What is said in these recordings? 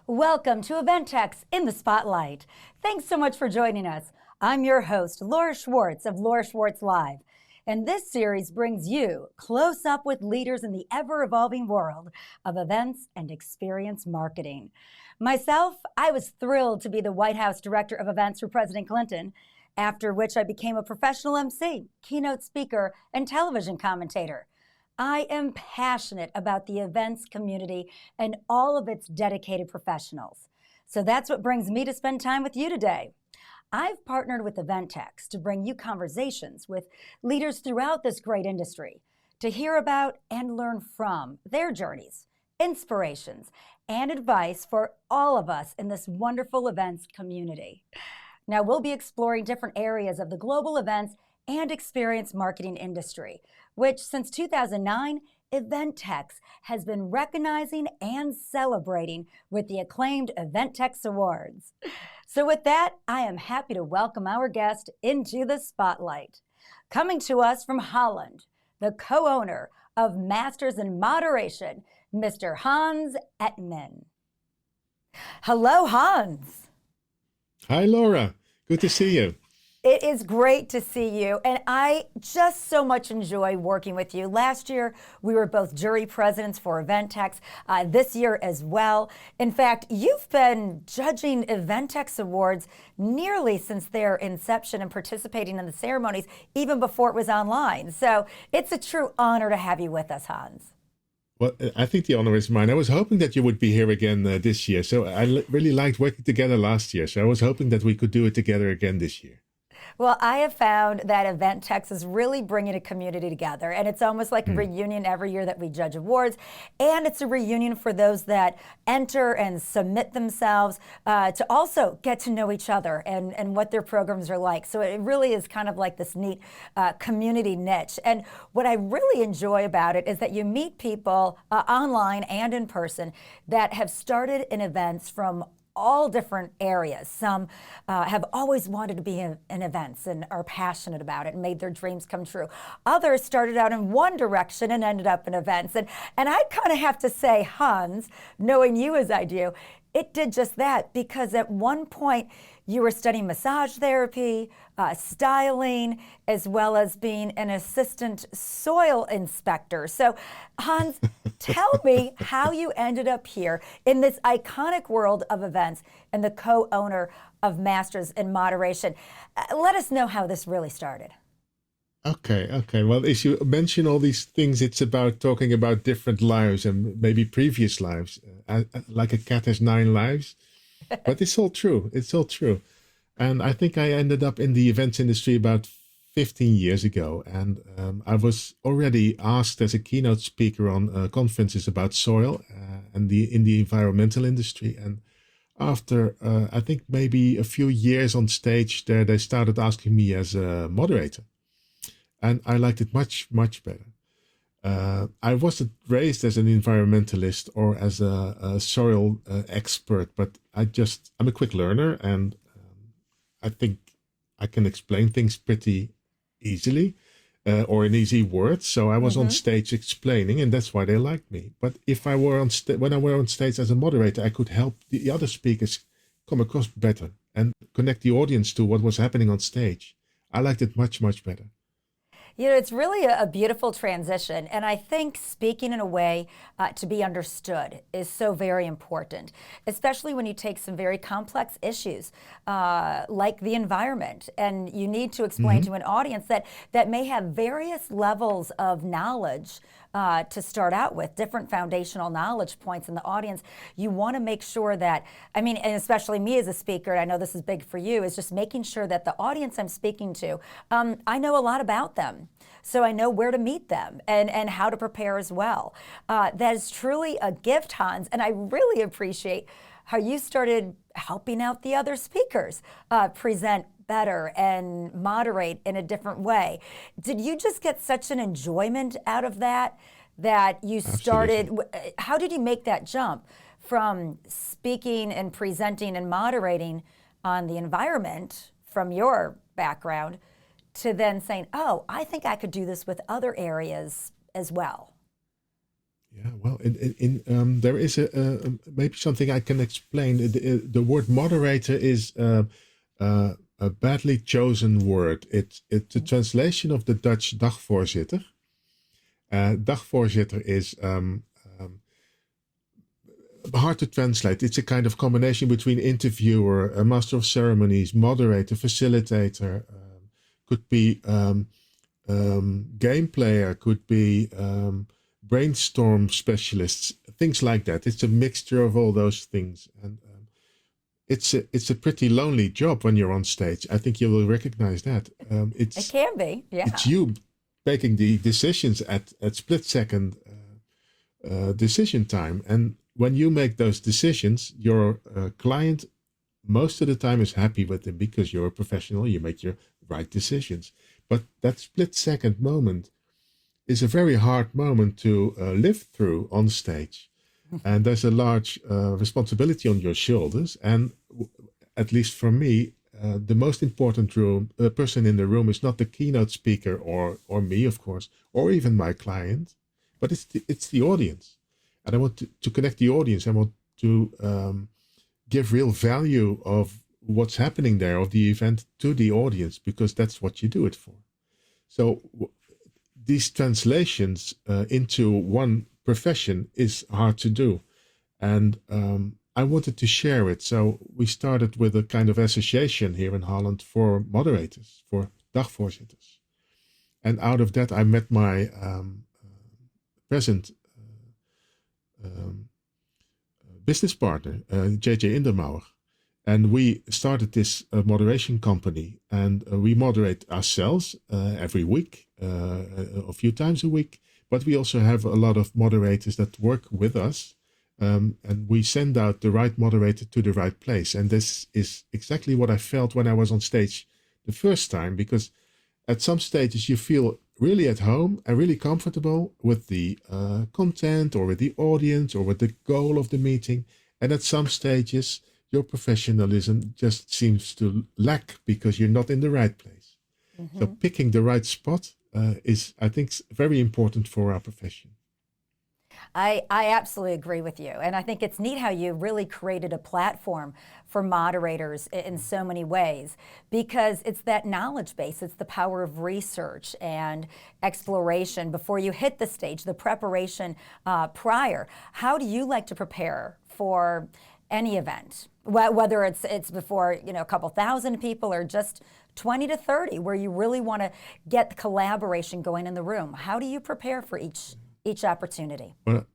Welcome to Eventex in the Spotlight. Thanks so much for joining us. I'm your host, Laura Schwartz of Laura Schwartz Live. And this series brings you close up with leaders in the ever-evolving world of events and experience marketing. Myself, I was thrilled to be the White House Director of Events for President Clinton, after which I became a professional MC, keynote speaker, and television commentator. I am passionate about the events community and all of its dedicated professionals. So that's what brings me to spend time with you today. I've partnered with Eventex to bring you conversations with leaders throughout this great industry to hear about and learn from their journeys, inspirations, and advice for all of us in this wonderful events community. Now, we'll be exploring different areas of the global events and experience marketing industry, which since 2009, Eventex has been recognizing and celebrating with the acclaimed Eventex Awards. So with that, I am happy to welcome our guest into the spotlight. Coming to us from Holland, the co-owner of Masters in Moderation, Mr. Hans Etman. Hello, Hans. Hi, Laura. Good to see you. It is great to see you, and I just so much enjoy working with you. Last year, we were both jury presidents for Eventex, this year as well. In fact, you've been judging Eventex Awards nearly since their inception and participating in the ceremonies, even before it was online. So it's a true honor to have you with us, Hans. Well, I think the honor is mine. I was hoping that you would be here again this year. So I really liked working together last year. So I was hoping that we could do it together again this year. Well, I have found that Eventex is really bringing a community together, and it's almost like a reunion every year that we judge awards, and it's a reunion for those that enter and submit themselves to also get to know each other and what their programs are like. So it really is kind of like this neat community niche. And what I really enjoy about it is that you meet people online and in person that have started in events from all different areas. Some have always wanted to be in events and are passionate about it and made their dreams come true. Others started out in one direction and ended up in events. And I kind of have to say, Hans, knowing you as I do, it did just that, because at one point you were studying massage therapy, styling, as well as being an assistant soil inspector. So, Hans, tell me how you ended up here in this iconic world of events and the co-owner of Masters in Moderation. Let us know how this really started. Okay. Well, as you mention all these things, it's about talking about different lives and maybe previous lives, like a cat has 9 lives. But it's all true. It's all true. And I think I ended up in the events industry about 15 years ago. And I was already asked as a keynote speaker on conferences about soil and in the environmental industry. And after, I think maybe a few years on stage there, they started asking me as a moderator. And I liked it much, much better. I wasn't raised as an environmentalist or as a soil expert, but I'm a quick learner, and I think I can explain things pretty easily or in easy words. So I was on stage explaining, and that's why they liked me. But if I were when I were on stage as a moderator, I could help the other speakers come across better and connect the audience to what was happening on stage. I liked it much, much better. You know, it's really a beautiful transition, and I think speaking in a way to be understood is so very important, especially when you take some very complex issues like the environment, and you need to explain to an audience that may have various levels of knowledge to start out with, different foundational knowledge points in the audience. You want to make sure that, I mean, and especially me as a speaker, I know this is big for you, is just making sure that the audience I'm speaking to, I know a lot about them. So I know where to meet them and how to prepare as well. That is truly a gift, Hans, and I really appreciate how you started helping out the other speakers present better and moderate in a different way. Did you just get such an enjoyment out of that you started? Absolutely. How did you make that jump from speaking and presenting and moderating on the environment from your background to then saying, oh, I think I could do this with other areas as well? Yeah, well, there is maybe something I can explain. The word moderator is a badly chosen word. It's a translation of the Dutch dagvoorzitter. Dagvoorzitter is hard to translate. It's a kind of combination between interviewer, a master of ceremonies, moderator, facilitator. Could be game player, could be brainstorm specialists, things like that. It's a mixture of all those things, and it's a pretty lonely job when you're on stage. I think you will recognize that. It can be, yeah. It's you making the decisions at split second decision time, and when you make those decisions, your client most of the time is happy with them because you're a professional. You make your right decisions, but that split second moment is a very hard moment to live through on stage. And there's a large responsibility on your shoulders. And at least for me, the most important person in the room is not the keynote speaker or me, of course, or even my client, but it's the audience. And I want to connect the audience. I want to give real value of what's happening there, of the event, to the audience, because that's what you do it for. So these translations into one profession is hard to do. And I wanted to share it. So we started with a kind of association here in Holland for moderators, for dagvoorzitters. And out of that, I met my present business partner, JJ Indermauer. And we started this moderation company, and we moderate ourselves every week, a few times a week. But we also have a lot of moderators that work with us, and we send out the right moderator to the right place. And this is exactly what I felt when I was on stage the first time, because at some stages you feel really at home and really comfortable with the content or with the audience or with the goal of the meeting. And at some stages, your professionalism just seems to lack because you're not in the right place. Mm-hmm. So picking the right spot is, I think, very important for our profession. I absolutely agree with you. And I think it's neat how you really created a platform for moderators in so many ways, because it's that knowledge base. It's the power of research and exploration before you hit the stage, the preparation prior. How do you like to prepare for any event, whether it's before a couple thousand people or just 20 to 30, where you really want to get the collaboration going in the room? How do you prepare for each opportunity? Well,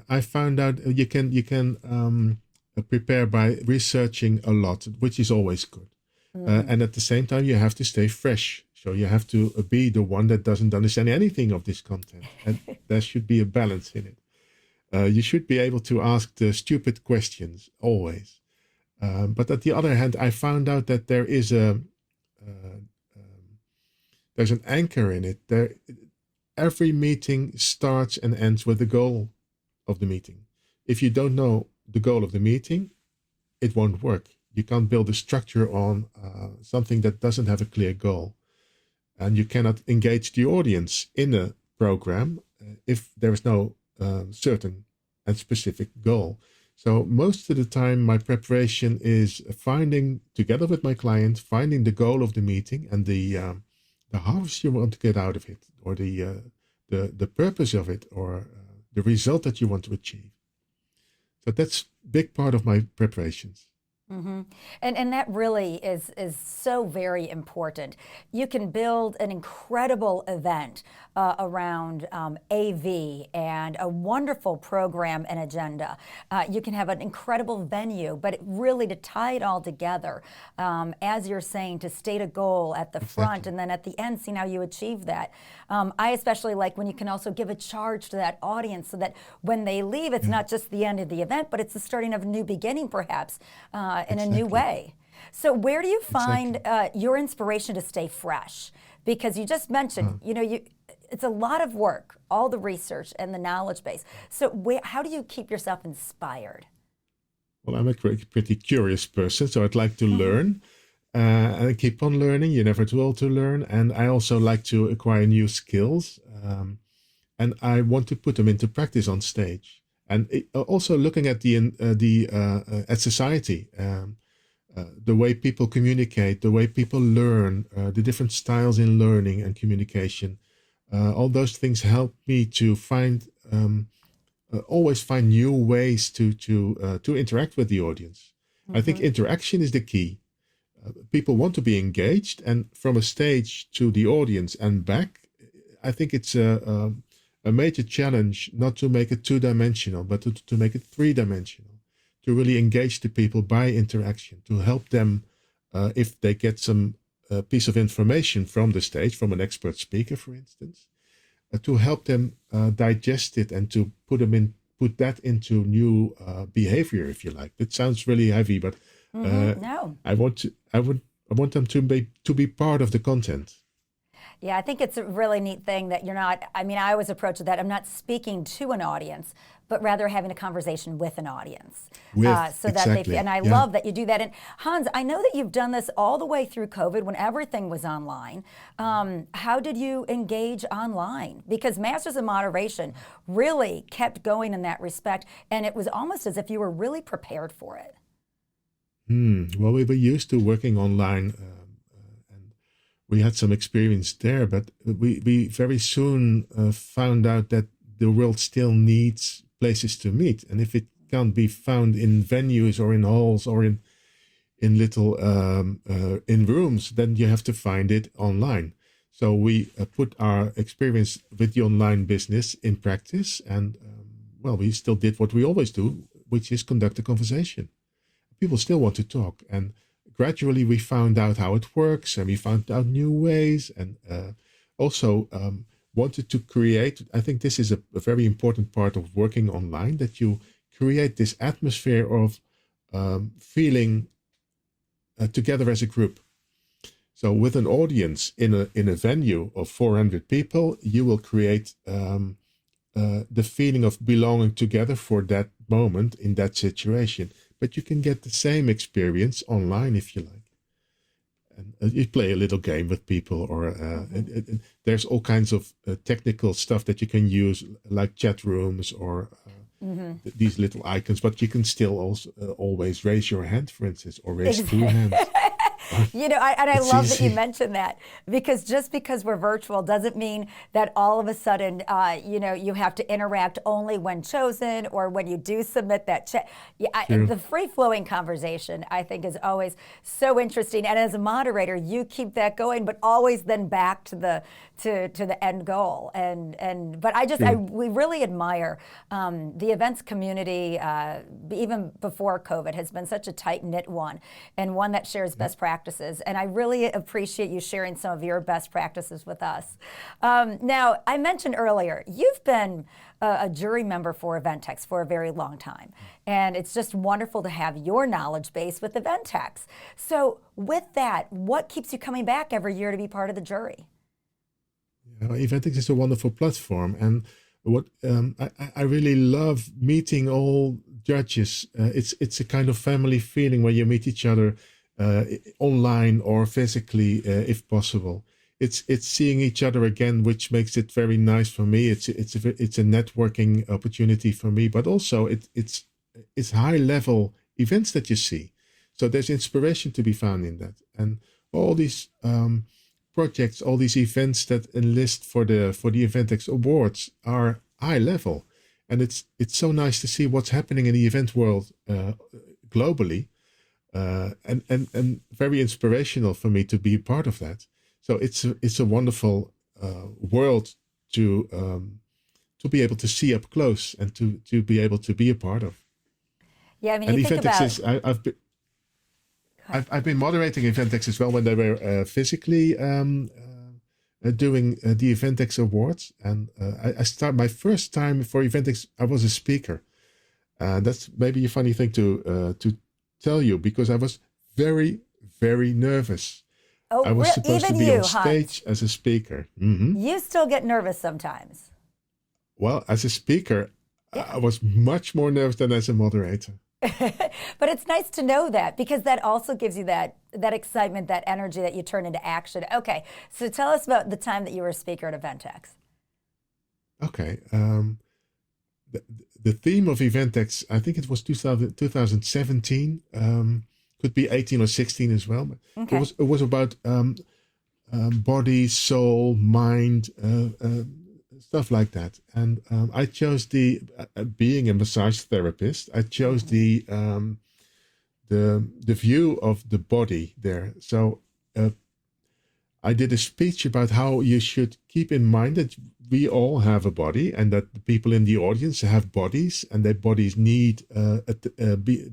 I found out you can prepare by researching a lot, which is always good. And at the same time, you have to stay fresh. So you have to be the one that doesn't understand anything of this content. And there should be a balance in it. You should be able to ask the stupid questions always. But at the other hand, I found out that there is there's an anchor in it. Every meeting starts and ends with the goal of the meeting. If you don't know the goal of the meeting, it won't work. You can't build a structure on something that doesn't have a clear goal. And you cannot engage the audience in a program if there is no certain and specific goal. So most of the time, my preparation is finding, together with my client, finding the goal of the meeting and the harvest you want to get out of it, or the purpose of it, or the result that you want to achieve. So that's a big part of my preparations. Mm-hmm. And that really is so very important. You can build an incredible event around AV and a wonderful program and agenda. You can have an incredible venue, but really to tie it all together, as you're saying, to state a goal at the front and then at the end, seeing how you achieve that. I especially like when you can also give a charge to that audience so that when they leave, it's not just the end of the event, but it's the starting of a new beginning, perhaps. In a new way. So where do you find your inspiration to stay fresh? Because you just mentioned, it's a lot of work, all the research and the knowledge base. So how do you keep yourself inspired? Well, I'm a pretty curious person, so I'd like to learn and I keep on learning. You're never too old to learn. And I also like to acquire new skills. and I want to put them into practice on stage. And also looking at at society, the way people communicate, the way people learn, the different styles in learning and communication. All those things help me to always find new ways to interact with the audience. I think interaction is the key. People want to be engaged, and from a stage to the audience and back, I think it's a major challenge not to make it two-dimensional, but to make it three-dimensional, to really engage the people by interaction, to help them if they get some piece of information from the stage, from an expert speaker, for instance, to help them digest it and to put that into new behavior, if you like. It sounds really heavy, but No. I want them to be part of the content. Yeah, I think it's a really neat thing that you're not, I mean, I always approach it that I'm not speaking to an audience, but rather having a conversation with an audience. So that Exactly. and I love that you do that. And Hans, I know that you've done this all the way through COVID when everything was online. How did you engage online? Because Masters of Moderation really kept going in that respect, and it was almost as if you were really prepared for it. Well, we were used to working online, and we had some experience there, but we very soon found out that the world still needs places to meet. And if it can't be found in venues or in halls or in little in rooms, then you have to find it online. So we put our experience with the online business in practice, and well, we still did what we always do, which is conduct a conversation. People still want to talk, and gradually we found out how it works, and we found out new ways, and also wanted to create. I think this is a very important part of working online, that you create this atmosphere of feeling together as a group. So with an audience in a venue of 400 people, you will create the feeling of belonging together for that moment in that situation. But you can get the same experience online if you like. And you play a little game with people, or and there's all kinds of technical stuff that you can use, like chat rooms or these little icons. But you can still also always raise your hand, for instance, or raise two hands. You know, I love that you easy. mentioned that, because just because we're virtual doesn't mean that all of a sudden, you know, you have to interact only when chosen or when you do submit that check. Yeah, the free-flowing conversation, I think, is always so interesting. And as a moderator, you keep that going, but always then back to the end goal. But we really admire the events community, even before COVID, has been such a tight-knit one, and one that shares best practices. And I really appreciate you sharing some of your best practices with us. Now, I mentioned earlier, you've been a jury member for Eventex for a very long time. And it's just wonderful to have your knowledge base with Eventex. So with that, what keeps you coming back every year to be part of the jury? Eventex is a wonderful platform, and what I really love meeting all judges. It's a kind of family feeling where you meet each other online or physically, if possible. It's seeing each other again, which makes it very nice for me. It's a networking opportunity for me, but also it's high level events that you see. So there's inspiration to be found in that, and all these projects, all these events that enlist for the Eventex Awards are high level, and it's so nice to see what's happening in the event world globally, and very inspirational for me to be part of that. So it's a wonderful world to be able to see up close and to be able to be a part of. Yeah, I mean, and you think Eventex about... I've been moderating Eventex as well when they were physically doing the Eventex Awards, and I start my first time for Eventex. I was a speaker. That's maybe a funny thing to tell you, because I was very, very nervous. Oh, I was supposed to even be you, on stage as a speaker. You still get nervous sometimes. Well, as a speaker, I was much more nervous than as a moderator. But it's nice to know that, because that also gives you that excitement, that energy that you turn into action. Okay, so tell us about the time that you were a speaker at Eventex. Okay. The, the theme of Eventex, I think it was 2017, could be 18 or 16 as well. But Okay. it was about body, soul, mind, stuff like that. And I chose being a massage therapist. I chose the view of the body there. So I did a speech about how you should keep in mind that we all have a body and that the people in the audience have bodies and their bodies need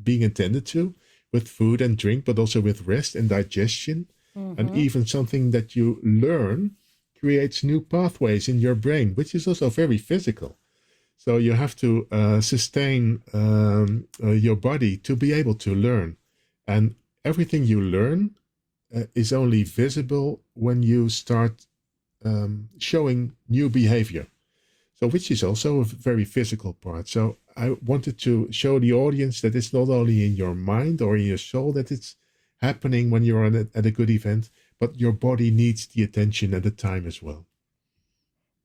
being attended to with food and drink, but also with rest and digestion. And even something that you learn creates new pathways in your brain, which is also very physical. So you have to sustain your body to be able to learn. And everything you learn is only visible when you start showing new behavior. So which is also a very physical part. So I wanted to show the audience that it's not only in your mind or in your soul that it's happening when you're at a good event, but your body needs the attention and the time as well.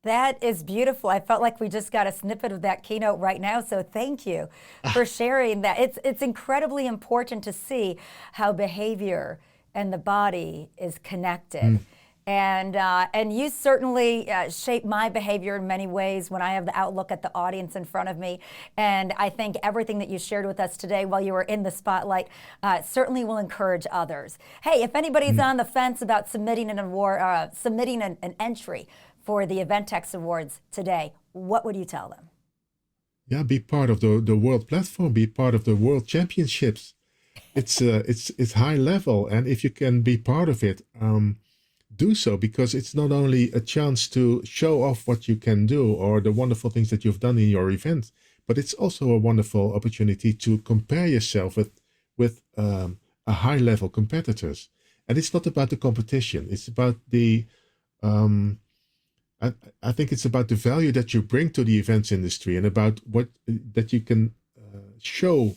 That is beautiful. I felt like we just got a snippet of that keynote right now. So thank you for sharing that. It's incredibly important to see how behavior and the body is connected. And you certainly shape my behavior in many ways when I have the outlook at the audience in front of me. And I think everything that you shared with us today while you were in the spotlight certainly will encourage others. Hey, if anybody's on the fence about submitting an award, submitting an entry for the Eventex Awards today, what would you tell them? Yeah, be part of the world platform, be part of the world championships. It's high level, and if you can be part of it, do so, because it's not only a chance to show off what you can do or the wonderful things that you've done in your event, but it's also a wonderful opportunity to compare yourself with a high level competitors. And it's not about the competition; it's about the I think it's about the value that you bring to the events industry and about what that you can show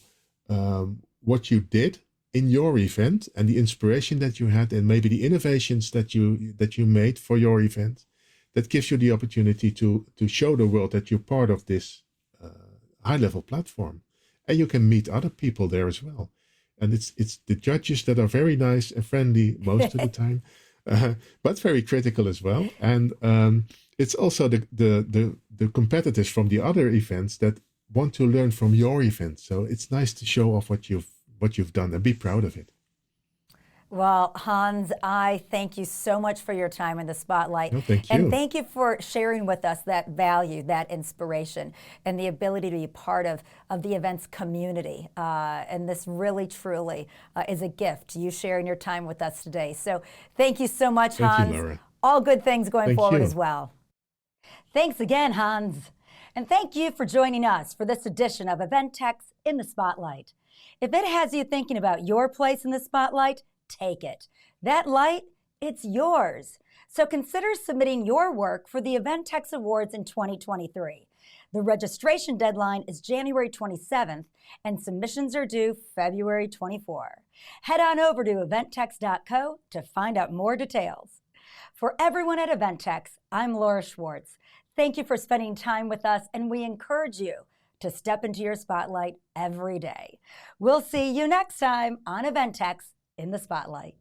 what you did in your event and the inspiration that you had and maybe the innovations that you made for your event. That gives you the opportunity to show the world that you're part of this high level platform, and you can meet other people there as well. And it's the judges that are very nice and friendly most of the time. But very critical as well. And it's also the competitors from the other events that want to learn from your event. So it's nice to show off what you've done and be proud of it. Well, Hans, I thank you so much for your time in the spotlight. No, thank you. And thank you for sharing with us that value, that inspiration, and the ability to be part of the events community. And this really, truly is a gift, you sharing your time with us today. So thank you so much, Hans. Thank you, Laura. All good things going forward you. as well. Thanks again, Hans. And thank you for joining us for this edition of Eventex in the Spotlight. If it has you thinking about your place in the spotlight, take it. That light, it's yours. So consider submitting your work for the Eventex Awards in 2023. The registration deadline is January 27th, and submissions are due February 24. Head on over to eventex.co to find out more details. For everyone at Eventex, I'm Laura Schwartz. Thank you for spending time with us, and we encourage you to step into your spotlight every day. We'll see you next time on Eventex in the Spotlight.